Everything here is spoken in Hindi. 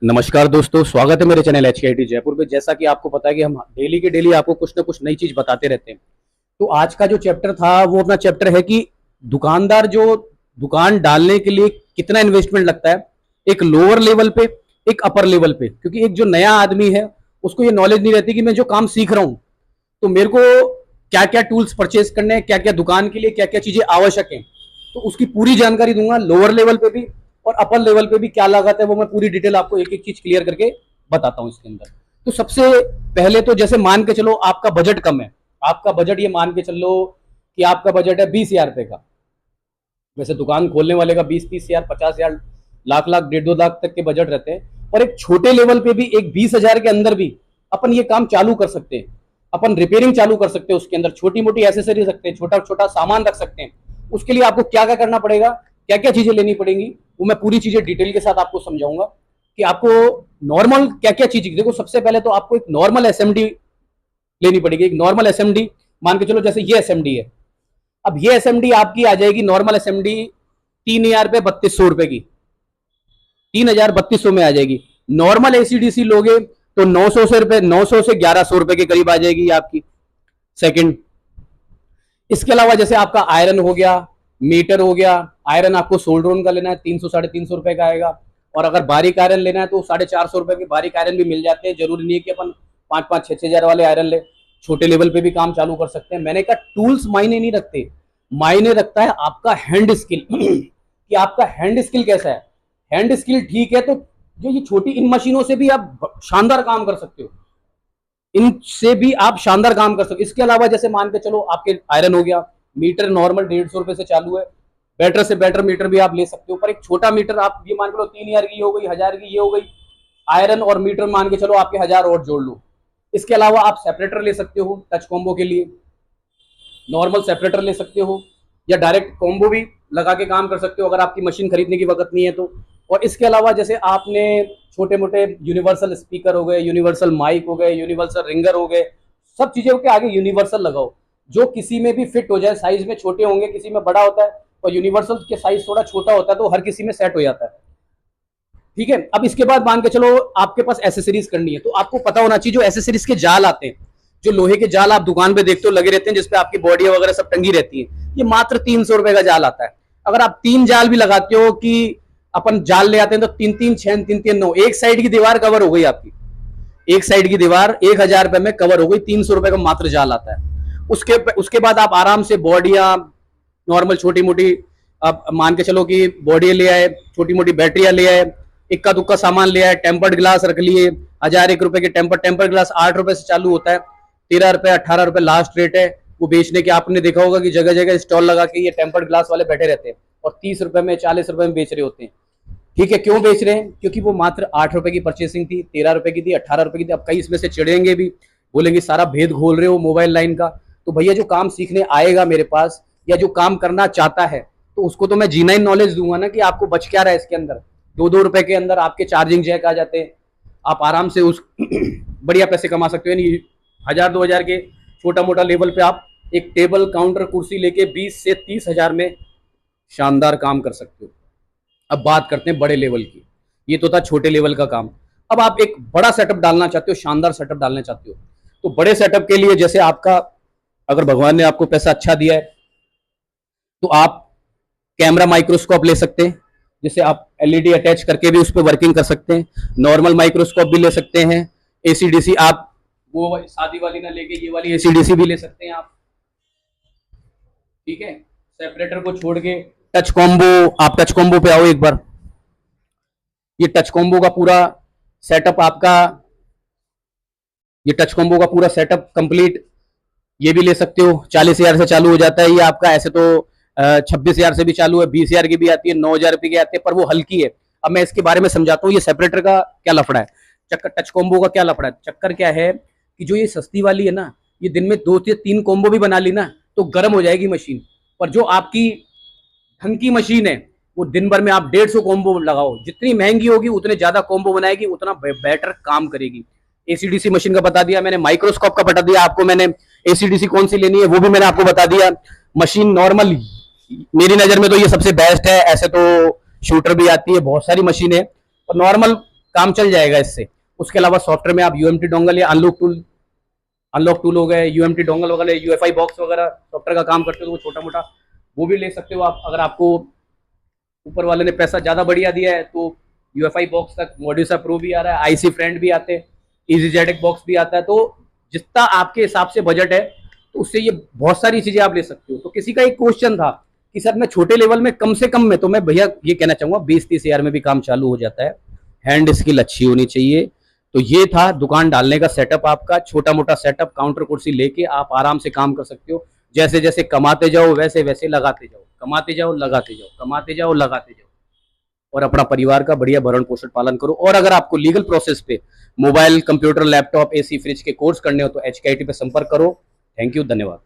नमस्कार दोस्तों, स्वागत है मेरे चैनल HKIT जयपुर पे। जैसा कि आपको पता है कि हम डेली के डेली आपको कुछ ना कुछ नई चीज बताते रहते हैं। तो आज का जो चैप्टर था वो अपना चैप्टर है कि दुकानदार जो दुकान डालने के लिए कितना इन्वेस्टमेंट लगता है, एक लोअर लेवल पे, एक अपर लेवल पे। क्योंकि एक जो नया आदमी है उसको ये नॉलेज नहीं रहती कि मैं जो काम सीख रहा हूं तो मेरे को क्या क्या टूल्स परचेज करने हैं, क्या क्या दुकान के लिए क्या क्या चीजें आवश्यक है। तो उसकी पूरी जानकारी दूंगा, लोअर लेवल पे भी और अपर लेवल पे भी क्या लागत है वो मैं पूरी डिटेल आपको एक एक चीज क्लियर करके बताता हूं इसके अंदर। तो सबसे पहले तो जैसे मान के चलो आपका बजट कम है, आपका बजट ये मान के चलो कि आपका बजट है 20,000 रुपए का। वैसे दुकान खोलने वाले का 20-30,000, 50,000, लाख लाख 1.5-2 लाख तक के बजट रहते हैं। और एक छोटे लेवल पे भी एक 20,000 के अंदर भी अपन ये काम चालू कर सकते हैं। अपन रिपेयरिंग चालू कर सकते हैं, उसके अंदर छोटी मोटी एसेसरीज रखते हैं, छोटा छोटा सामान रख सकते हैं। उसके लिए आपको क्या क्या करना पड़ेगा, क्या क्या चीजें लेनी पड़ेंगी, वो मैं पूरी चीजें डिटेल के साथ आपको समझाऊंगा कि आपको नॉर्मल क्या क्या चीजें। देखो, सबसे पहले तो आपको एक नॉर्मल एसएमडी लेनी पड़ेगी। एक नॉर्मल एसएमडी मान के चलो, जैसे ये एसएमडी है। अब ये एसएमडी आपकी आ जाएगी, नॉर्मल एसएमडी 3,000 रुपए 3,200 रुपए की, 3,000 3200 में आ जाएगी। नॉर्मल एसीडीसी लोगे तो 900 से 1,100 रुपए के करीब आ जाएगी आपकी सेकंड। इसके अलावा जैसे आपका आयरन हो गया, मीटर हो गया। आयरन आपको सोल्ड्रोन का लेना है 300-350 रुपए का आएगा। और अगर बारीक आयरन लेना है तो 450 रुपए के बारीक आयरन भी मिल जाते हैं। जरूरी नहीं है कि अपन 5-5, 6-6 हजार वाले आयरन ले, छोटे लेवल पे भी काम चालू कर सकते हैं। मैंने कहा टूल्स मायने नहीं रखते, मायने रखता है आपका हैंड स्किल कि आपका हैंड स्किल कैसा है। हैंड स्किल ठीक है तो जो ये छोटी इन मशीनों से भी आप शानदार काम कर सकते हो, इनसे भी आप शानदार काम कर सकते हो। इसके अलावा जैसे मान के चलो आपके आयरन हो गया, मीटर नॉर्मल 150 रुपए से चालू है। बेटर से बेटर मीटर भी आप ले सकते हो, पर एक छोटा मीटर आप ये मान के लो 3,000 की हो गई, 1,000 की ये हो गई। आयरन और मीटर मान के चलो आपके 1,000 और जोड़ लो। इसके अलावा आप सेपरेटर ले सकते हो टच कॉम्बो के लिए, नॉर्मल सेपरेटर ले सकते हो, या डायरेक्ट कॉम्बो भी लगा के काम कर सकते हो अगर आपकी मशीन खरीदने की वक्त नहीं है तो। और इसके अलावा जैसे आपने छोटे मोटे यूनिवर्सल स्पीकर हो गए, यूनिवर्सल माइक हो गए, यूनिवर्सल रिंगर हो गए, सब चीजों के आगे यूनिवर्सल लगाओ जो किसी में भी फिट हो जाए। साइज में छोटे होंगे, किसी में बड़ा होता है, और यूनिवर्सल के साइज थोड़ा छोटा होता है तो हर किसी में सेट हो जाता है। ठीक है। अब इसके बाद मान के चलो आपके पास एसेसरीज करनी है, तो आपको पता होना चाहिए जो एसेसरीज के जाल आते हैं, जो लोहे के जाल आप दुकान पे देखते हो लगे रहते हैं जिसपे आपकी बॉडी वगैरह सब टंगी रहती है, ये मात्र 300 रुपए का जाल आता है। अगर आप 3 जाल भी लगाते हो, कि अपन जाल ले आते हैं तो 3-3-6 3-3-9, एक साइड की दीवार कवर हो गई आपकी। एक साइड की दीवार 1,000 रुपए में कवर हो गई, 300 रुपए का मात्र जाल आता है। उसके बाद आप आराम से बॉडियां नॉर्मल छोटी मोटी, आप मान के चलो कि बॉडी ले आए, छोटी मोटी बैटरियां ले आए, इक्का दुक्का सामान ले आए, टेम्पर्ड ग्लास रख लिए। 1,001 रुपए के टेम्पर्ड ग्लास 8 रुपए से चालू होता है, 13 रुपए 18 रुपए लास्ट रेट है वो बेचने के। आपने देखा होगा कि जगह जगह स्टॉल लगा के ये टेम्पर्ड ग्लास वाले बैठे रहते हैं और 30 रुपए में 40 रुपए में बेच रहे होते हैं। ठीक है, क्यों बेच रहे हैं? क्योंकि वो मात्र 8 रुपए की परचेसिंग थी, 13 रुपए की थी, 18 रुपए की थी। अब कई इसमें से चिड़ेंगे भी, बोलेंगे सारा भेद घोल रहे हो मोबाइल लाइन का। तो भैया जो काम सीखने आएगा मेरे पास, या जो काम करना चाहता है, तो उसको तो मैं जी9 नॉलेज दूंगा ना कि आपको बच क्या रहा है इसके अंदर। 2-2 रुपए के अंदर आपके चार्जिंग जैक आ जाते हैं, आप आराम से उस बढ़िया पैसे कमा सकते हो। यानी 1,000-2,000 के छोटा मोटा लेवल पे आप एक टेबल काउंटर कुर्सी लेके 20 से 30 हजार में शानदार काम कर सकते हो। अब बात करते हैं बड़े लेवल की। ये तो था छोटे लेवल का काम। अब आप एक बड़ा सेटअप डालना चाहते हो, शानदार सेटअप डालना चाहते हो, तो बड़े सेटअप के लिए जैसे आपका, अगर भगवान ने आपको पैसा अच्छा दिया है तो आप कैमरा माइक्रोस्कोप ले सकते हैं, जिसे आप एलईडी अटैच करके भी उस पर वर्किंग कर सकते हैं। नॉर्मल माइक्रोस्कोप भी ले सकते हैं। एसीडीसी आप वो शादी वाली ना लेके ये वाली एसीडीसी भी ले सकते हैं आप। ठीक है, सेपरेटर को छोड़ के टच कॉम्बो, आप टच कॉम्बो पे आओ एक बार। ये टच कॉम्बो का पूरा सेटअप आपका, ये टच कॉम्बो का पूरा सेटअप कंप्लीट ये भी ले सकते हो। 40,000 से चालू हो जाता है ये आपका। ऐसे तो 26,000 से भी चालू है, 20,000 की भी आती है, 9,000 रुपए की आती है, पर वो हल्की है। अब मैं इसके बारे में समझाता हूँ। ये सेपरेटर का क्या लफड़ा है, चक्कर टच कॉम्बो का क्या लफड़ा है। चक्कर क्या है कि जो ये सस्ती वाली है ना, ये दिन में 2 से 3 कॉम्बो भी बना ली ना तो गर्म हो जाएगी मशीन। और जो आपकी ढंग की मशीन है वो दिन भर में आप 150 कॉम्बो लगाओ, जितनी महंगी होगी उतने ज्यादा कॉम्बो बनाएगी, उतना बेटर काम करेगी। एसीडीसी मशीन का बता दिया मैंने, माइक्रोस्कोप का बता दिया आपको मैंने, एसीडीसी कौन सी लेनी है वो भी मैंने आपको बता दिया। मशीन नॉर्मल मेरी नजर में तो ये सबसे बेस्ट है। ऐसे तो शूटर भी आती है, बहुत सारी मशीन है, और नॉर्मल काम चल जाएगा इससे। उसके अलावा सॉफ्टवेयर में आप यूएमटी डोंगल या अनलॉक टूल हो गए, यूएमटी डोंगल वगैरह, यूएफआई बॉक्स वगैरह सॉफ्टवेयर का काम करते हो तो वो छोटा मोटा वो भी ले सकते हो आप। अगर आपको ऊपर वाले ने पैसा ज्यादा बढ़िया दिया है तो यूएफआई बॉक्स तक मॉड्यूसा प्रो भी आ रहा है, आईसी फ्रेंड भी आते हैं, इजी जेडेक बॉक्स भी आता है। तो जितना आपके हिसाब से बजट है तो उससे ये बहुत सारी चीजें आप ले सकते हो। तो किसी का एक क्वेश्चन था कि सर मैं छोटे लेवल में कम से कम में, तो मैं भैया ये कहना चाहूंगा 20-30 हजार में भी काम चालू हो जाता है। हैंड स्किल अच्छी होनी चाहिए। तो ये था दुकान डालने का सेटअप आपका, छोटा मोटा सेटअप, काउंटर कुर्सी लेके आप आराम से काम कर सकते हो। जैसे जैसे कमाते जाओ वैसे वैसे लगाते जाओ, कमाते जाओ लगाते जाओ, कमाते जाओ लगाते जाओ, और अपना परिवार का बढ़िया भरण पोषण पालन करो। और अगर आपको लीगल प्रोसेस पे mobile, computer, laptop, AC, fridge के कोर्स करने हो तो HKIT पे संपर्क करो। थैंक यू, धन्यवाद।